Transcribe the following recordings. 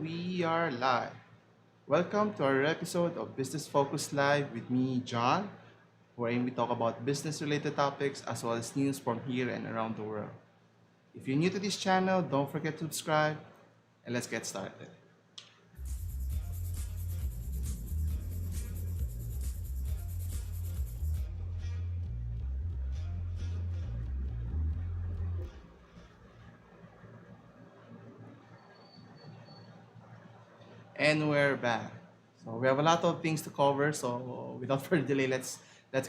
we are live. Welcome to our episode of Business Focus Live with me, John, wherein we talk about business related topics as well as news from here and around the world. If you're new to this channel, don't forget to subscribe and let's get started. And we're back. So we have a lot of things to cover. So without further delay, let's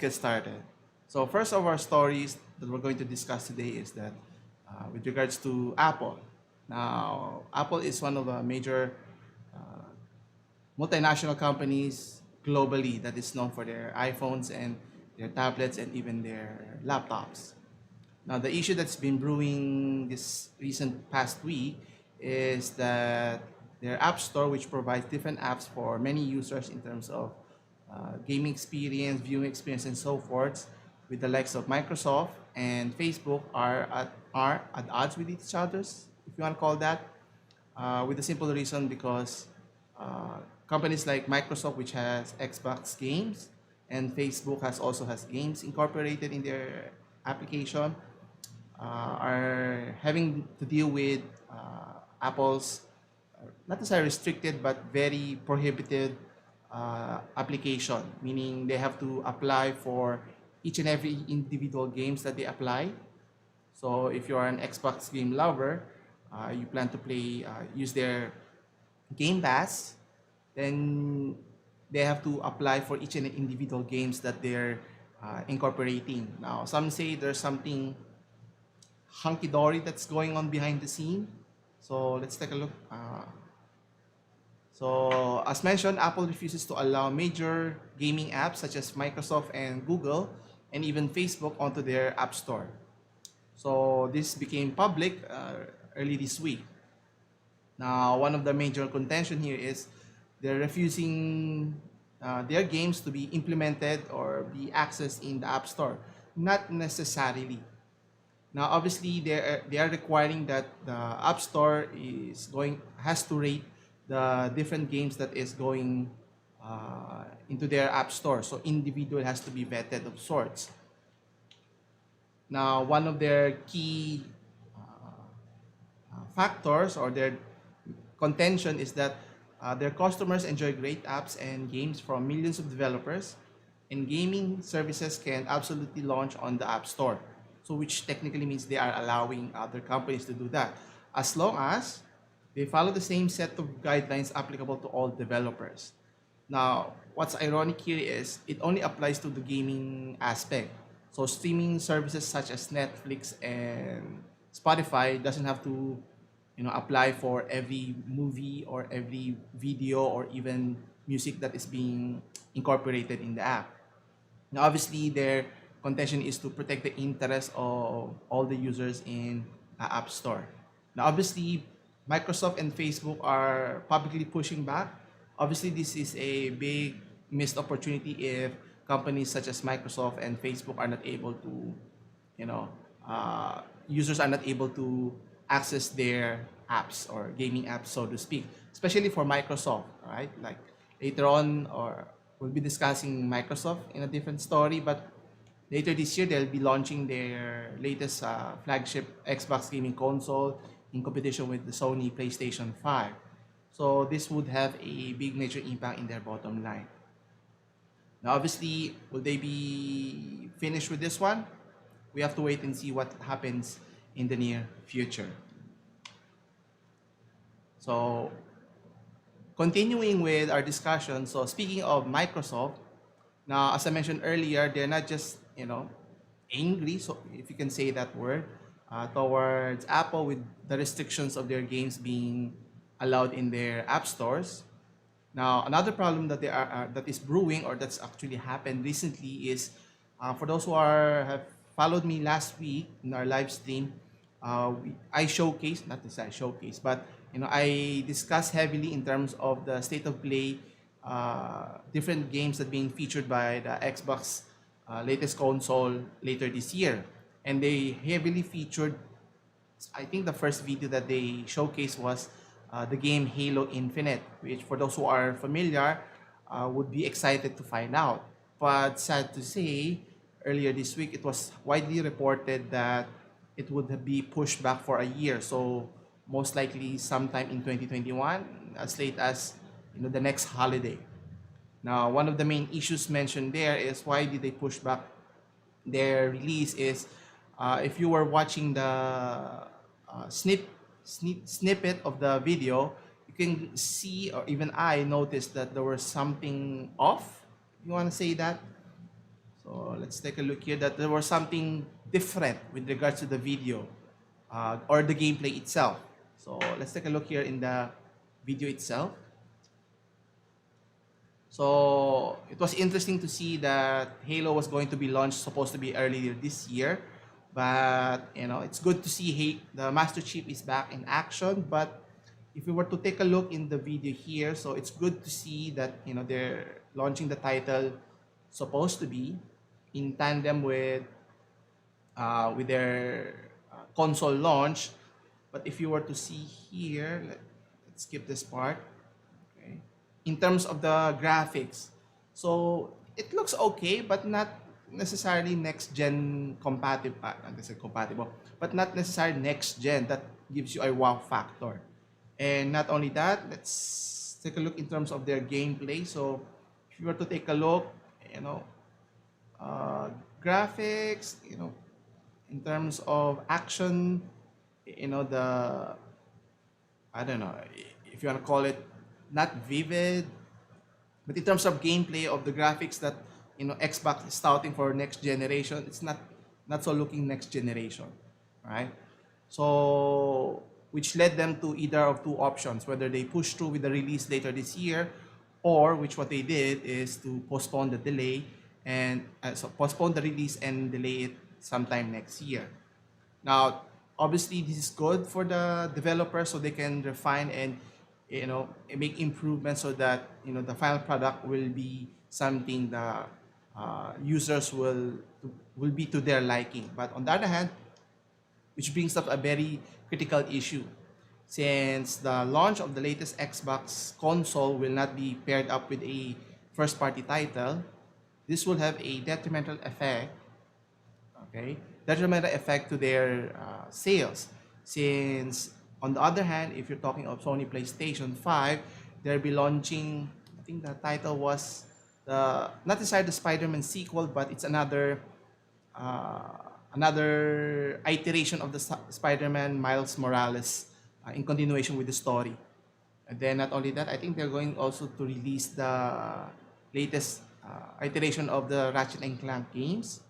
get started. So first of our stories that we're going to discuss today is that with regards to Apple. Now, Apple is one of the major multinational companies globally that is known for their iPhones and their tablets and even their laptops. Now, the issue that's been brewing this recent past week is that their App Store, which provides different apps for many users in terms of gaming experience, viewing experience, and so forth, with the likes of Microsoft and Facebook are at odds with each other's, if you want to call that, with the simple reason because uh, companies like Microsoft, which has Xbox games, and Facebook has games incorporated in their application, are having to deal with Apple's not necessarily restricted but very prohibited application, meaning they have to apply for each and every individual games that they apply. So if you are an Xbox game lover, you plan to play, use their Game Pass, then they have to apply for each and individual games that they're incorporating. Now, some say there's something hunky dory that's going on behind the scene. So let's take a look. So as mentioned, Apple refuses to allow major gaming apps such as Microsoft and Google and even Facebook onto their App Store. So this became public early this week. Now, one of the major contention here is they're refusing their games to be implemented or be accessed in the App Store. Not necessarily. Now, obviously, they are requiring that the App Store has to rate the different games that is going into their App Store. So individual has to be vetted of sorts. Now, one of their key factors or their contention is that their customers enjoy great apps and games from millions of developers, and gaming services can absolutely launch on the App Store. So, which technically means they are allowing other companies to do that, as long as they follow the same set of guidelines applicable to all developers. Now, what's ironic here is it only applies to the gaming aspect. So, streaming services such as Netflix and Spotify doesn't have to apply for every movie or every video or even music that is being incorporated in the app. Now, obviously, their contention is to protect the interest of all the users in the App Store. Now, obviously, Microsoft and Facebook are publicly pushing back. Obviously, this is a big missed opportunity if companies such as Microsoft and Facebook are not able to, you know, users are not able to access their apps or gaming apps, so to speak, especially for Microsoft, right? Like later on, or we'll be discussing Microsoft in a different story, but later this year they'll be launching their latest flagship Xbox gaming console in competition with the Sony PlayStation 5. So this would have a big major impact in their bottom line. Now, obviously, will they be finished with this one? We have to wait and see what happens in the near future. So, continuing with our discussion, so speaking of Microsoft, now as I mentioned earlier, they're not just angry, so if you can say that word, towards Apple with the restrictions of their games being allowed in their app stores. Now, another problem that that is brewing or that's actually happened recently is for those who have followed me last week in our live stream, I showcased, not to say I showcase, but I discussed heavily in terms of the state of play, different games that being featured by the Xbox latest console later this year, and they heavily featured. I think the first video that they showcased was the game Halo Infinite, which for those who are familiar would be excited to find out. But sad to say, earlier this week it was widely reported that it would be pushed back for a year. So most likely sometime in 2021, as late as the next holiday. Now, one of the main issues mentioned there is why did they push back their release is if you were watching the snippet of the video, you can see, or even I noticed that there was something off. You want to say that? So let's take a look here that there was something different with regards to the video or the gameplay itself. So let's take a look here in the video itself. So it was interesting to see that Halo was going to be launched supposed to be earlier this year, but it's good to see the Master Chief is back in action. But if we were to take a look in the video here, so it's good to see that they're launching the title supposed to be in tandem with their console launch. But if you were to see here, let's skip this part. Okay. In terms of the graphics, so it looks okay, but not necessarily next gen compatible. Not necessarily compatible, but not necessarily next gen. That gives you a wow factor. And not only that, let's take a look in terms of their gameplay. So if you were to take a look, graphics, in terms of action, the I don't know if you want to call it not vivid, but in terms of gameplay of the graphics that Xbox is touting for next generation, it's not so looking next generation, right? So which led them to either of two options, whether they push through with the release later this year, or which what they did is to postpone the delay and so postpone the release and delay it sometime next year. Now, obviously, this is good for the developers so they can refine and make improvements so that the final product will be something that users will be to their liking. But on the other hand, which brings up a very critical issue, since the launch of the latest Xbox console will not be paired up with a first-party title, this will have a detrimental effect. Okay, detrimental effect to their sales. Since on the other hand, if you're talking of Sony PlayStation 5, they'll be launching, I think the title was not necessarily the Spider-Man sequel, but it's another iteration of the Spider-Man Miles Morales in continuation with the story. And then not only that, I think they're going also to release the latest iteration of the Ratchet and Clank games.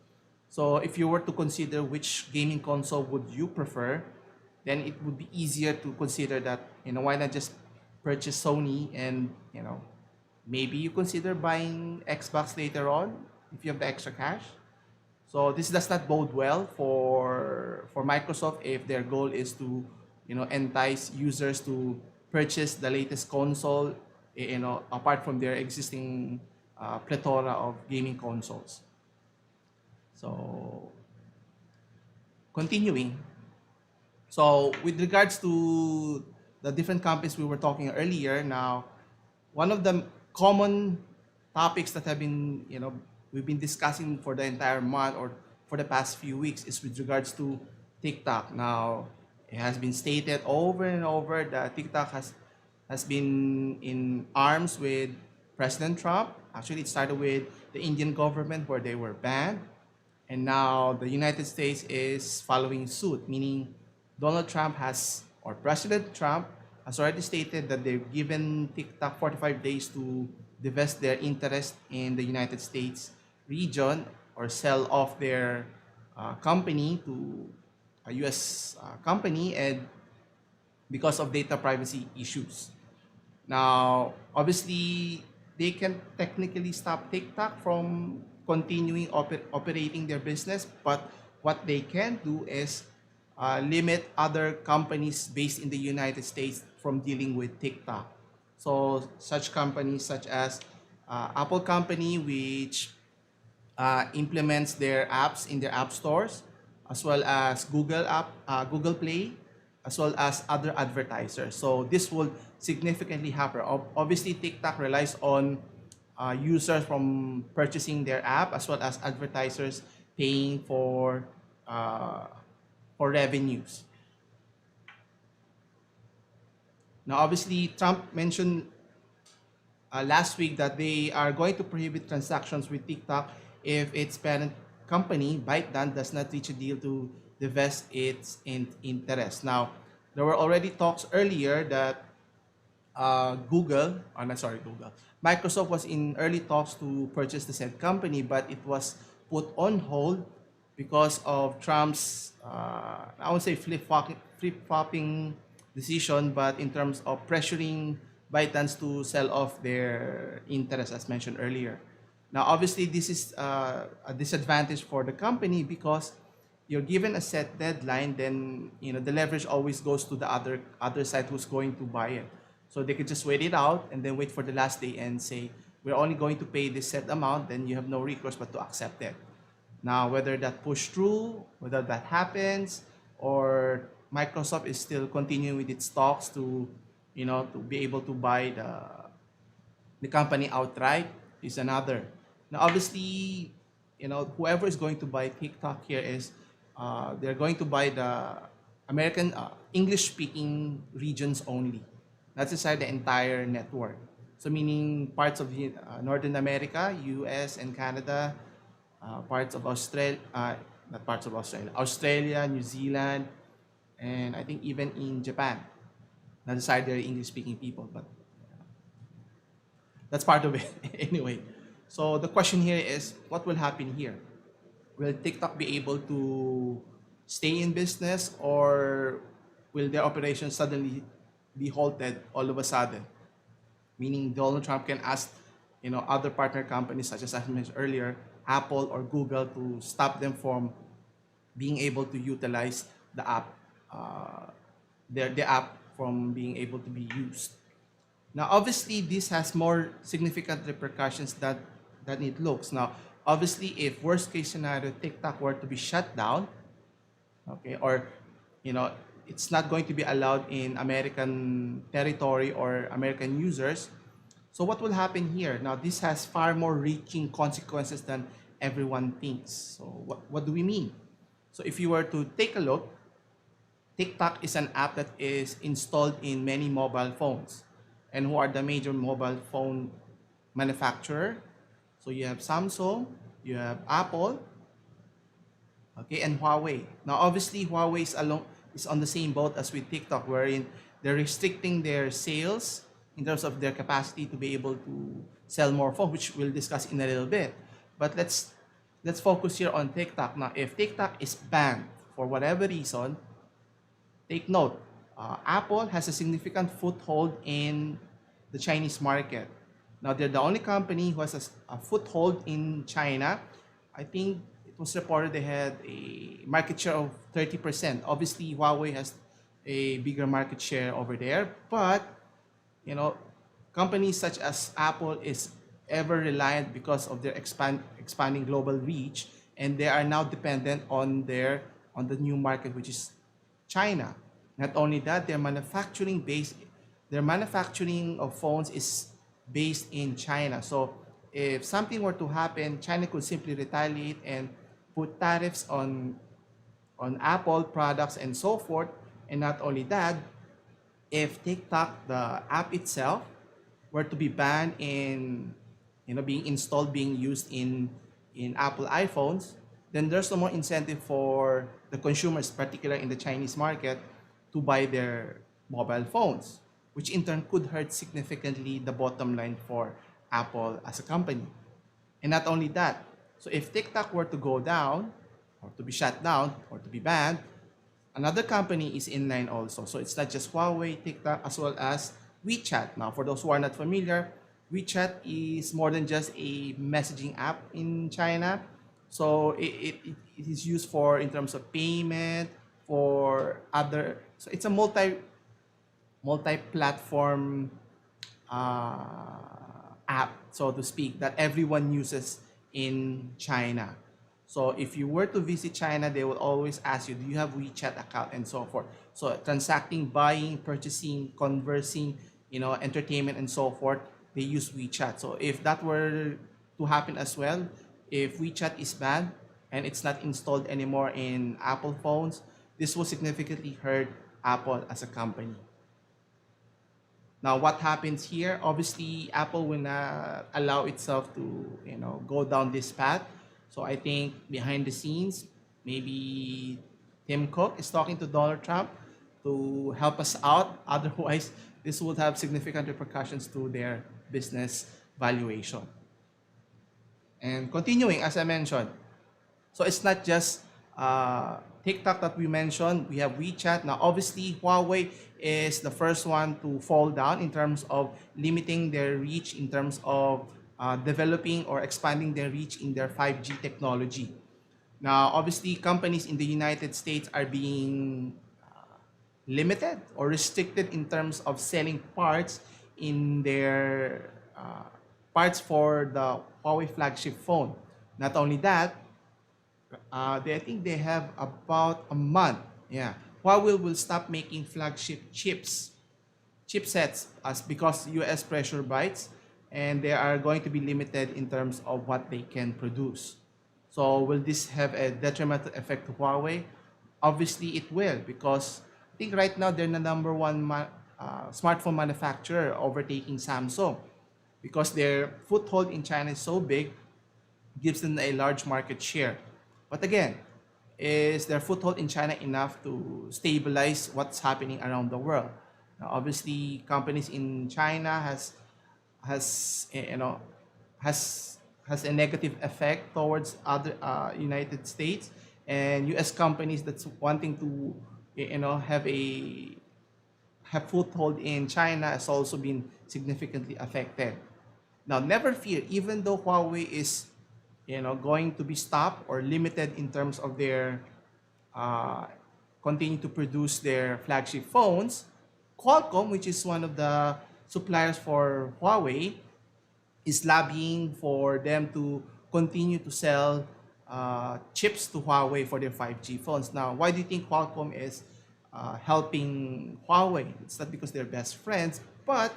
So if you were to consider which gaming console would you prefer, then it would be easier to consider that, why not just purchase Sony and, maybe you consider buying Xbox later on if you have the extra cash. So this does not bode well for Microsoft if their goal is to, entice users to purchase the latest console, apart from their existing plethora of gaming consoles. So, continuing. So, with regards to the different companies we were talking earlier, now, one of the common topics that we've been discussing for the entire month or for the past few weeks is with regards to TikTok. Now, it has been stated over and over that TikTok has been in arms with President Trump. Actually, it started with the Indian government where they were banned. And now the United States is following suit, meaning Donald Trump or President Trump has already stated that they've given TikTok 45 days to divest their interest in the United States region or sell off their company to a US company, and because of data privacy issues. Now, obviously, they can technically stop TikTok from continuing operating their business, but what they can do is limit other companies based in the United States from dealing with TikTok. So such companies such as Apple company, which implements their apps in their app stores, as well as Google Play, as well as other advertisers. So this will significantly hamper. Obviously, TikTok relies on users from purchasing their app as well as advertisers paying uh, for revenues. Now, obviously, Trump mentioned last week that they are going to prohibit transactions with TikTok if its parent company, ByteDance, does not reach a deal to divest its interest. Now, there were already talks earlier that Google, Microsoft was in early talks to purchase the said company, but it was put on hold because of Trump's, I would say flip-flopping decision, but in terms of pressuring ByteDance to sell off their interest, as mentioned earlier. Now, obviously, this is a disadvantage for the company because you're given a set deadline, then the leverage always goes to the other side who's going to buy it. So they could just wait it out and then wait for the last day and say we're only going to pay this set amount. Then you have no recourse but to accept it. Now, whether that push through, whether that happens, or Microsoft is still continuing with its talks to be able to buy the company outright is another. Now, obviously, whoever is going to buy TikTok here is they're going to buy the American English-speaking regions only. That's inside the entire network. So meaning parts of the Northern America, US and Canada, parts of Australia, not parts of Australia, Australia, New Zealand, and I think even in Japan. Not inside there English-speaking people, but that's part of it anyway. So the question here is, what will happen here? Will TikTok be able to stay in business, or will their operations suddenly be halted all of a sudden? Meaning Donald Trump can ask, other partner companies such as I mentioned earlier, Apple or Google, to stop them from being able to utilize the app, the app from being able to be used. Now, obviously, this has more significant repercussions than it looks. Now, obviously, if worst case scenario TikTok were to be shut down, okay, or you know, it's not going to be allowed in American territory or American users. So what will happen here? Now, this has far more reaching consequences than everyone thinks. So what do we mean? So if you were to take a look, TikTok is an app that is installed in many mobile phones. And who are the major mobile phone manufacturer? So you have Samsung, you have Apple, okay, and Huawei. Now, obviously, Huawei is on the same boat as with TikTok, wherein they're restricting their sales in terms of their capacity to be able to sell more phones, which we'll discuss in a little bit. But let's focus here on TikTok. Now, if TikTok is banned for whatever reason, take note, Apple has a significant foothold in the Chinese market. Now, they're the only company who has a foothold in China. I think it was reported they had a market share of 30%. Obviously, Huawei has a bigger market share over there, but you know, companies such as Apple is ever reliant because of their expanding global reach, and they are now dependent on the new market, which is China. Not only that, their manufacturing of phones is based in China. So if something were to happen, China could simply retaliate and put tariffs on Apple products and so forth. And not only that, if TikTok, the app itself, were to be banned in, being installed, being used in Apple iPhones, then there's no more incentive for the consumers, particularly in the Chinese market, to buy their mobile phones, which in turn could hurt significantly the bottom line for Apple as a company. And not only that, so if TikTok were to go down, or to be shut down, or to be banned, another company is in line also. So it's not just Huawei, TikTok, as well as WeChat. Now, for those who are not familiar, WeChat is more than just a messaging app in China. So it is used for in terms of payment, for other. So it's a multi-platform app, so to speak, that everyone uses in China. So if you were to visit China, they will always ask you, do you have WeChat account and so forth. So transacting, buying, purchasing, conversing, entertainment and so forth, they use WeChat. So if that were to happen as well, if WeChat is banned and it's not installed anymore in Apple phones, this will significantly hurt Apple as a company. Now, what happens here? Obviously, Apple will not allow itself to, go down this path. So I think behind the scenes, maybe Tim Cook is talking to Donald Trump to help us out. Otherwise, this would have significant repercussions to their business valuation. And continuing, as I mentioned, so it's not just TikTok that we mentioned. We have WeChat. Now, obviously, Huawei is the first one to fall down in terms of limiting their reach, in terms of developing or expanding their reach in their 5G technology. Now, obviously, companies in the United States are being limited or restricted in terms of selling parts in their parts for the Huawei flagship phone. Not only that, I think they have about a month. Yeah, Huawei will stop making flagship chipsets as because U.S. pressure bites, and they are going to be limited in terms of what they can produce. So will this have a detrimental effect to Huawei? Obviously, it will because I think right now they're the number one smartphone manufacturer, overtaking Samsung, because their foothold in China is so big, gives them a large market share. But again, is their foothold in China enough to stabilize what's happening around the world? Now, obviously, companies in China has has a negative effect towards other United States, and U.S. companies that's wanting to have foothold in China has also been significantly affected. Now, never fear, even though Huawei is, going to be stopped or limited in terms of their uh, continue to produce their flagship phones, Qualcomm, which is one of the suppliers for Huawei, is lobbying for them to continue to sell chips to Huawei for their 5G phones. Now, why do you think Qualcomm is helping Huawei? It's not because they're best friends, but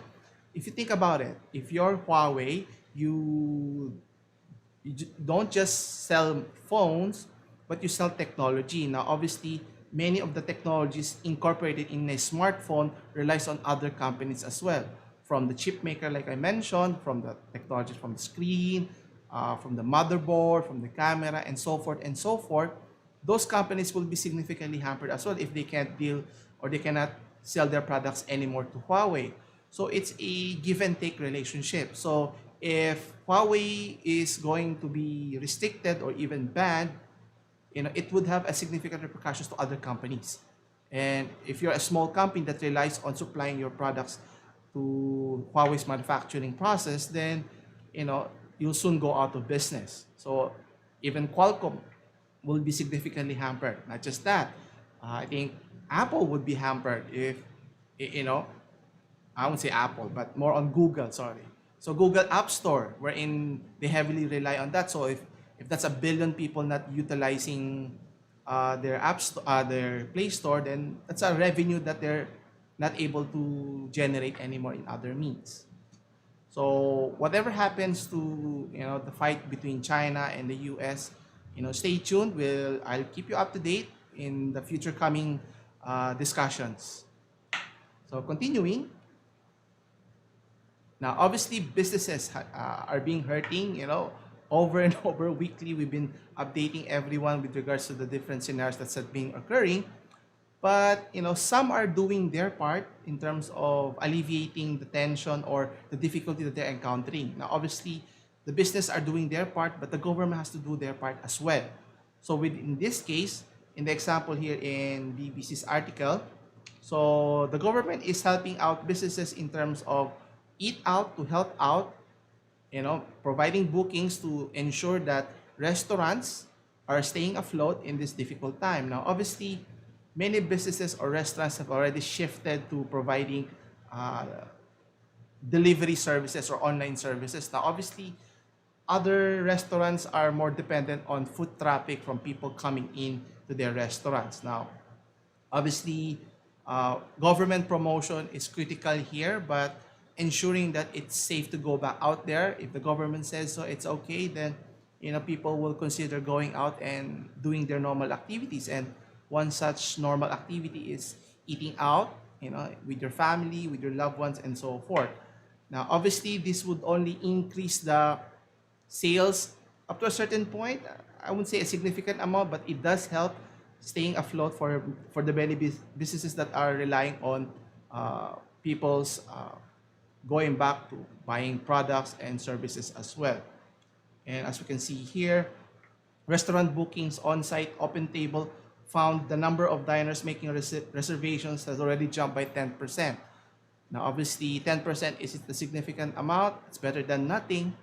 if you think about it, if you're Huawei, you don't just sell phones, but you sell technology. Now, obviously, many of the technologies incorporated in a smartphone relies on other companies as well. From the chip maker, like I mentioned, from the technologies from the screen, from the motherboard, from the camera, and so forth and so forth. Those companies will be significantly hampered as well if they can't deal or they cannot sell their products anymore to Huawei. So it's a give and take relationship. So if Huawei is going to be restricted or even banned, it would have a significant repercussions to other companies. And if you're a small company that relies on supplying your products to Huawei's manufacturing process, then you'll soon go out of business. So even Qualcomm will be significantly hampered. Not just that, I think Apple would be hampered if you know I won't say Apple, but more on Google, sorry. So Google App Store, wherein they heavily rely on that. So if that's a billion people not utilizing their Play Store, then that's a revenue that they're not able to generate anymore in other means. So whatever happens to the fight between China and the U.S., stay tuned. I'll keep you up to date in the future coming discussions. So continuing. Now, obviously, businesses are being hurting, over and over weekly. We've been updating everyone with regards to the different scenarios that's been occurring. But, some are doing their part in terms of alleviating the tension or the difficulty that they're encountering. Now, obviously, the business are doing their part, but the government has to do their part as well. So in this case, in the example here in BBC's article, so the government is helping out businesses in terms of eat out to help out, providing bookings to ensure that restaurants are staying afloat in this difficult time. Now, obviously, many businesses or restaurants have already shifted to providing uh, delivery services or online services. Now, obviously, other restaurants are more dependent on foot traffic from people coming in to their restaurants. Now, obviously, Government promotion is critical here, but ensuring that it's safe to go back out there. If the government says so, it's okay. Then, people will consider going out and doing their normal activities. And one such normal activity is eating out, with your family, with your loved ones, and so forth. Now, obviously, this would only increase the sales up to a certain point. I wouldn't say a significant amount, but it does help staying afloat for the many businesses that are relying on people's going back to buying products and services as well. And as we can see here, restaurant bookings on-site open table found the number of diners making reservations has already jumped by 10%. Now, obviously, 10% isn't a significant amount. It's better than nothing.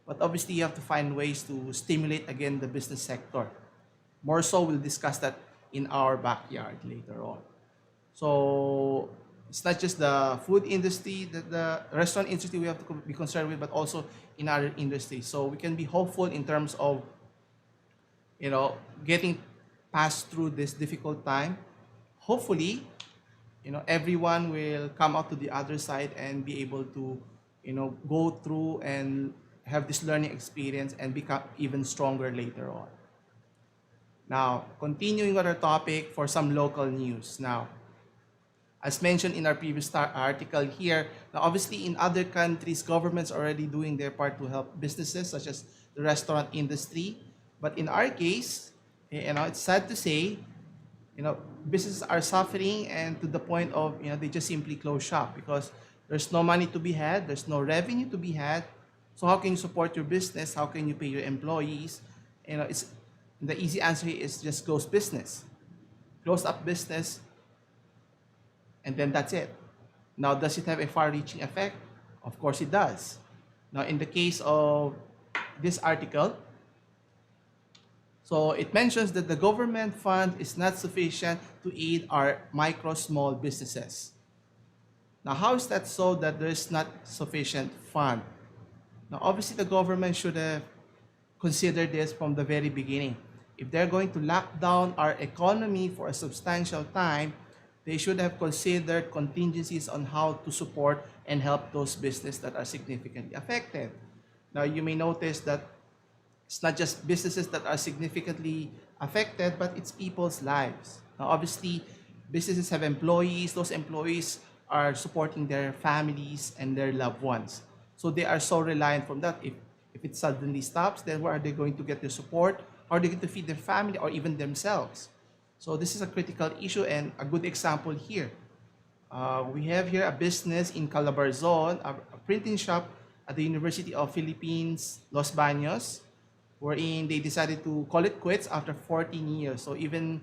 But obviously, you have to find ways to stimulate again the business sector. More so, we'll discuss that in our backyard later on. So it's not just the food industry, the restaurant industry we have to be concerned with, but also in other industries. So we can be hopeful in terms of, getting past through this difficult time. Hopefully, everyone will come out to the other side and be able to, go through and have this learning experience and become even stronger later on. Now, continuing with our topic for some local news. Now, as mentioned in our previous article here, now obviously in other countries, governments are already doing their part to help businesses such as the restaurant industry. But in our case, it's sad to say, businesses are suffering and to the point of, they just simply close shop because there's no money to be had, there's no revenue to be had. So how can you support your business? How can you pay your employees? It's the easy answer is just close business, close up business, and then that's it. Now, does it have a far-reaching effect? Of course it does. Now, in the case of this article, so it mentions that the government fund is not sufficient to aid our micro small businesses. Now, how is that so that there is not sufficient fund? Now, obviously, the government should have considered this from the very beginning. If they're going to lock down our economy for a substantial time, they should have considered contingencies on how to support and help those businesses that are significantly affected. Now, you may notice that it's not just businesses that are significantly affected, but it's people's lives. Now, obviously, businesses have employees. Those employees are supporting their families and their loved ones. So they are so reliant from that. If it suddenly stops, then where are they going to get their support? How are they going to feed their family or even themselves? So this is a critical issue and a good example here. We have here a business in Calabarzon, a printing shop at the University of Philippines, Los Baños, wherein they decided to call it quits after 14 years. So even,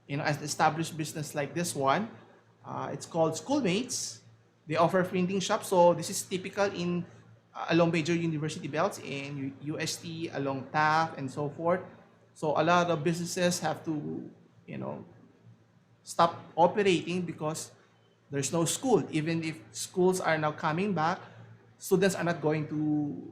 as an established business like this one, it's called Schoolmates. They offer printing shops. So this is typical in along major university belts in UST, along TAF, and so forth. So a lot of businesses have to, stop operating because there's no school. Even if schools are now coming back, students are not going to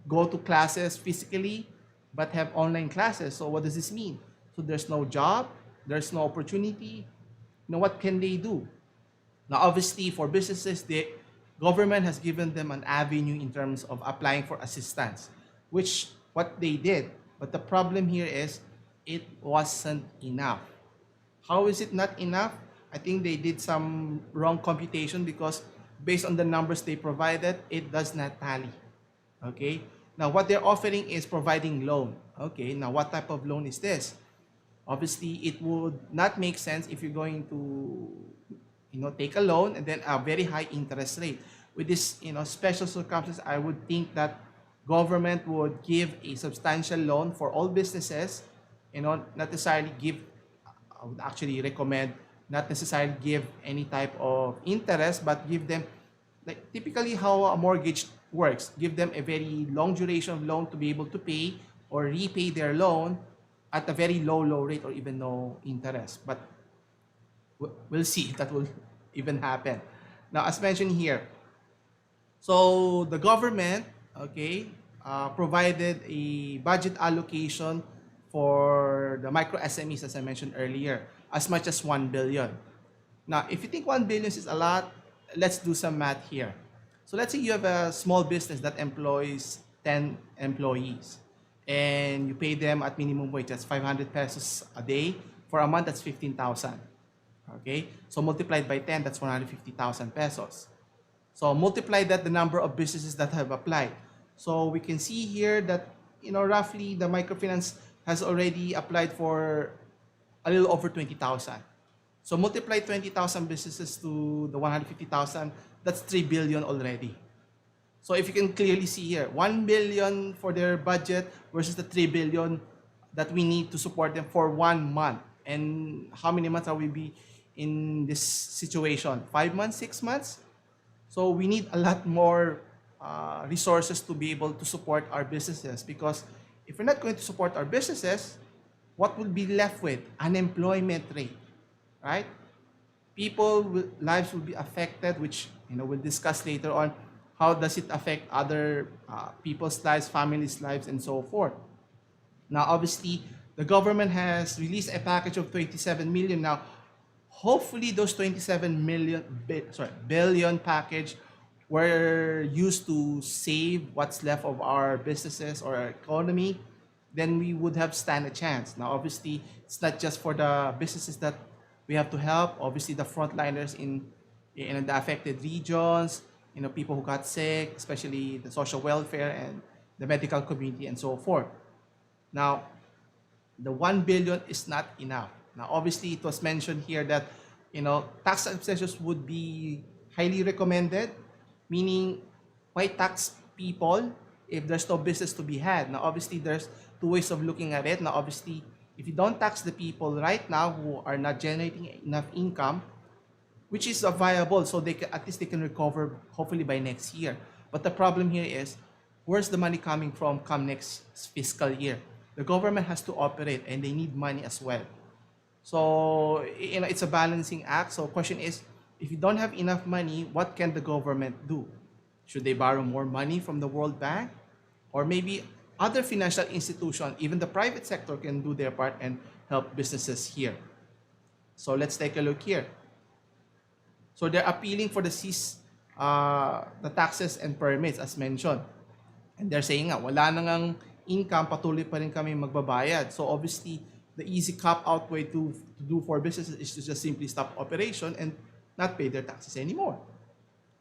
go to classes physically, but have online classes. So what does this mean? So there's no job, there's no opportunity. What can they do? Now, obviously, for businesses, the government has given them an avenue in terms of applying for assistance, which what they did. But the problem here is it wasn't enough. How is it not enough? I think they did some wrong computation because based on the numbers they provided, it does not tally. Okay? Now, what they're offering is providing loan. Okay, now what type of loan is this? Obviously, it would not make sense if you're going to, take a loan and then a very high interest rate. With this, special circumstances, I would think that government would give a substantial loan for all businesses, not necessarily give, I would actually recommend not necessarily give any type of interest, but give them, like typically how a mortgage works, give them a very long duration of loan to be able to pay or repay their loan at a very low rate or even no interest. But we'll see if that will even happen. Now, as mentioned here, so the government, okay, provided a budget allocation for the micro SMEs, as I mentioned earlier. as much as 1 billion. Now, if you think 1 billion is a lot, let's do some math here. So let's say you have a small business that employs 10 employees and you pay them at minimum wage, that's 500 pesos a day. For a month, that's 15,000. Okay? So multiplied by 10, that's 150,000 pesos. So multiply that the number of businesses that have applied. So we can see here that, roughly the microfinance has already applied for a little over 20,000. So multiply 20,000 businesses to the 150,000, that's 3 billion already. So if you can clearly see here, 1 billion for their budget versus the 3 billion that we need to support them for 1 month. And how many months are we be in this situation? 5 months, 6 months? So we need a lot more resources to be able to support our businesses, because if we're not going to support our businesses, what will be left with? Unemployment rate, right? Lives will be affected, which we'll discuss later on. How does it affect other people's lives, families' lives, and so forth? Now, obviously, the government has released a package of 27 million. Now, hopefully, those 27 billion package were used to save what's left of our businesses or our economy. Then we would have stand a chance. Now, obviously, it's not just for the businesses that we have to help. Obviously, the frontliners in the affected regions, people who got sick, especially the social welfare and the medical community and so forth. Now, the 1 billion is not enough. Now, obviously, it was mentioned here that, tax concessions would be highly recommended, meaning why tax people if there's no business to be had? Now, obviously, there's two ways of looking at it. Now, obviously, if you don't tax the people right now who are not generating enough income, which is viable, so at least they can recover hopefully by next year. But the problem here is, where's the money coming from come next fiscal year? The government has to operate and they need money as well. So, it's a balancing act. So question is, if you don't have enough money, what can the government do? Should they borrow more money from the World Bank? Or maybe other financial institutions, even the private sector, can do their part and help businesses here. So let's take a look here. So they're appealing for the taxes and permits as mentioned. And they're saying nga, wala na ngang income, patuloy pa rin kami magbabayad. So obviously, the easy cop-out way to do for businesses is to just simply stop operation and not pay their taxes anymore.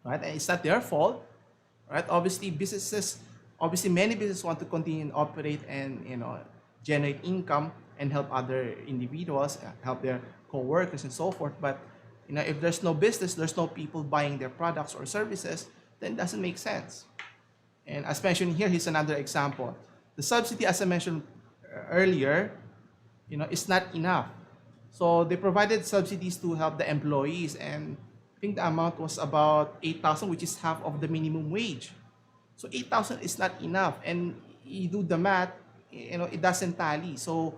Right? And it's not their fault. Right? Obviously, many businesses want to continue and operate and, generate income and help other individuals, help their co-workers and so forth. But, if there's no business, there's no people buying their products or services, then it doesn't make sense. And as mentioned here, here's another example. The subsidy, as I mentioned earlier, is not enough. So they provided subsidies to help the employees, and I think the amount was about 8,000, which is half of the minimum wage. So 8,000 is not enough, and you do the math, it doesn't tally. So,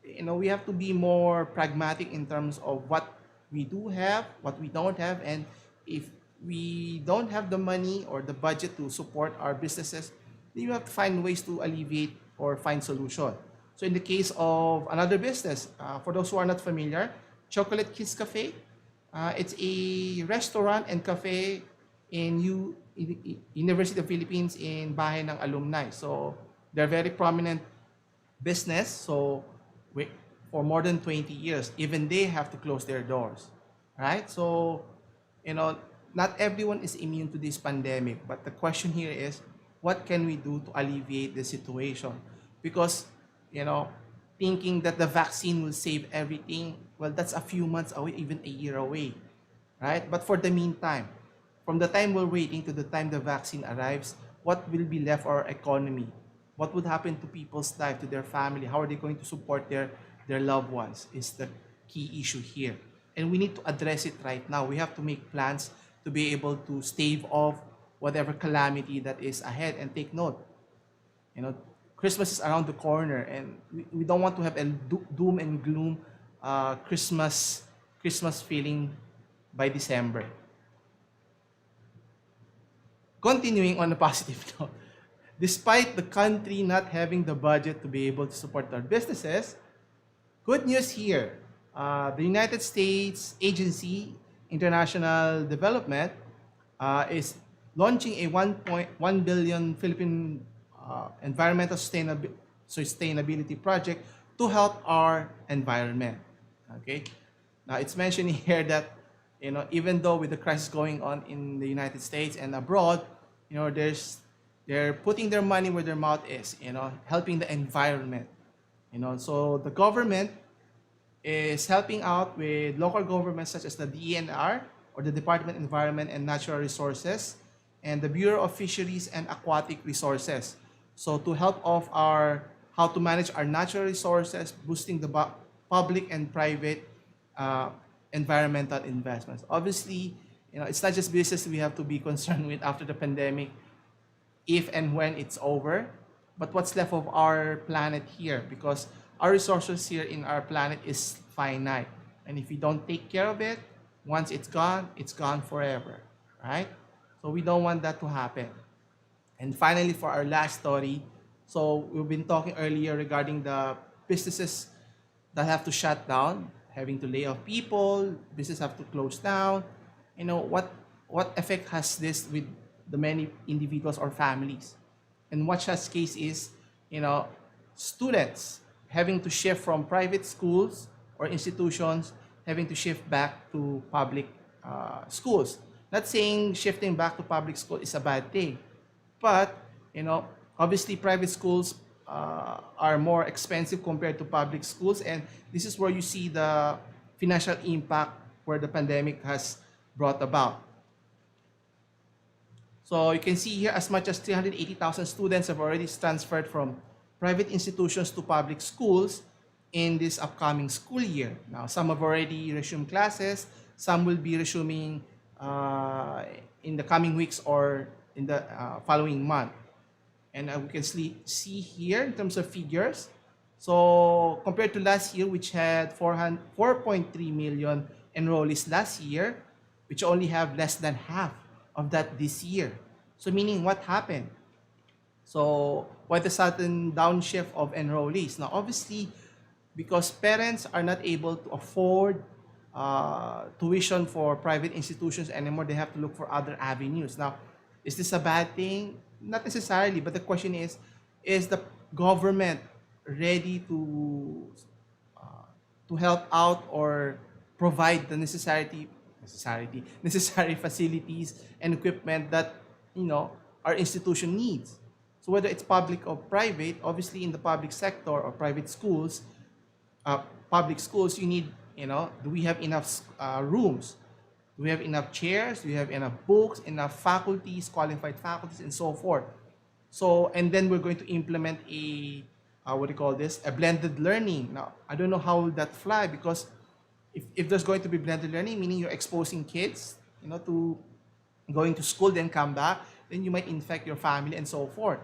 we have to be more pragmatic in terms of what we do have, what we don't have, and if we don't have the money or the budget to support our businesses, then you have to find ways to alleviate or find solution. So in the case of another business, for those who are not familiar, Chocolate Kiss Cafe, it's a restaurant and cafe in University of Philippines in Bahay ng Alumni. So they're very prominent business. So for more than 20 years, even they have to close their doors, right? So, not everyone is immune to this pandemic, but the question here is, what can we do to alleviate the situation? Because, thinking that the vaccine will save everything, well, that's a few months away, even a year away, right? But for the meantime, from the time we're waiting to the time the vaccine arrives, what will be left for our economy? What would happen to people's life, to their family? How are they going to support their loved ones is the key issue here. And we need to address it right now. We have to make plans to be able to stave off whatever calamity that is ahead. And take note, Christmas is around the corner, and we don't want to have a doom and gloom Christmas feeling by December. Continuing on a positive note, despite the country not having the budget to be able to support our businesses, good news here. the United States Agency International Development is launching a 1.1 billion Philippine environmental sustainability project to help our environment. Okay, now it's mentioned here that even though with the crisis going on in the United States and abroad, they're putting their money where their mouth is. Helping the environment. So the government is helping out with local governments such as the DENR or the Department of Environment and Natural Resources and the Bureau of Fisheries and Aquatic Resources. So to help of our how to manage our natural resources, boosting the public and private uh, environmental investments. Obviously, it's not just business we have to be concerned with after the pandemic, if and when it's over, but what's left of our planet here, because our resources here in our planet is finite. And if we don't take care of it, once it's gone forever, right? So we don't want that to happen. And finally, for our last story, so we've been talking earlier regarding the businesses that have to shut down, having to lay off people, business have to close down. What effect has this with the many individuals or families? And Watch's case is, students having to shift from private schools or institutions, having to shift back to public schools. Not saying shifting back to public school is a bad thing, but obviously private schools are more expensive compared to public schools, and this is where you see the financial impact where the pandemic has brought about. So you can see here as much as 380,000 students have already transferred from private institutions to public schools in this upcoming school year. Now, some have already resumed classes, some will be resuming in the coming weeks or in the following month. And we can see here in terms of figures. So compared to last year, which had 4.3 million enrollees last year, which only have less than half of that this year. So meaning what happened? So why the sudden downshift of enrollees? Now obviously, because parents are not able to afford tuition for private institutions anymore, they have to look for other avenues. Now, is this a bad thing? Not necessarily, but the question is the government ready to help out or provide the necessary facilities and equipment that our institution needs? So whether it's public or private, obviously in the public sector or private schools, public schools, you need, do we have enough rooms? Do we have enough chairs? Do we have enough books, enough faculties, qualified faculties, and so forth? So, and then we're going to implement what do you call this? A blended learning. Now, I don't know how will that fly, because if there's going to be blended learning, meaning you're exposing kids, to going to school, then come back, then you might infect your family and so forth.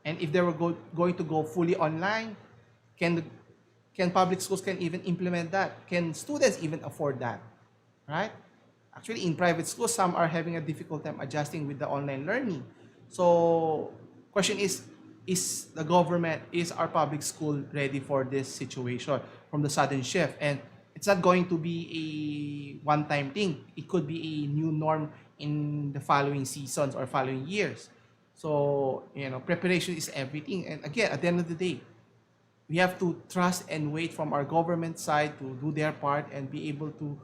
And if they were going to go fully online, can public schools can even implement that? Can students even afford that? Right? Actually, in private schools, some are having a difficult time adjusting with the online learning. So, question is the government, is our public school ready for this situation from the sudden shift? And it's not going to be a one-time thing. It could be a new norm in the following seasons or following years. So, preparation is everything. And again, at the end of the day, we have to trust and wait from our government side to do their part and be able to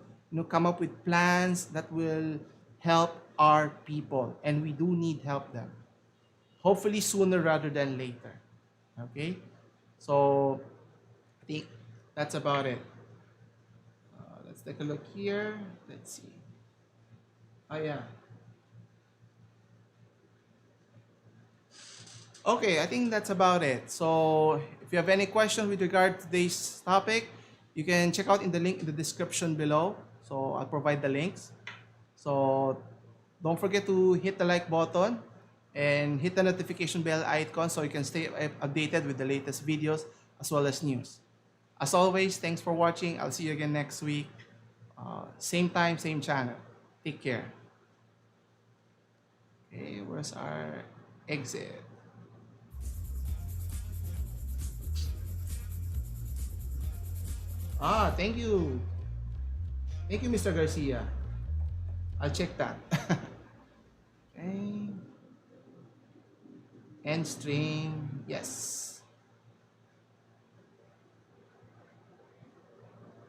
come up with plans that will help our people, and we do need help them, hopefully sooner rather than later. Okay, so I think that's about it. Let's take a look here. Let's see. Oh yeah. Okay, I think that's about it. So if you have any questions with regard to this topic, you can check out in the link in the description below. So I'll provide the links. So don't forget to hit the like button and hit the notification bell icon so you can stay updated with the latest videos as well as news. As always, thanks for watching. I'll see you again next week. Same time, same channel. Take care. Okay, where's our exit? Thank you. Thank you, Mr. Garcia. I'll check that. Okay. End stream. Yes.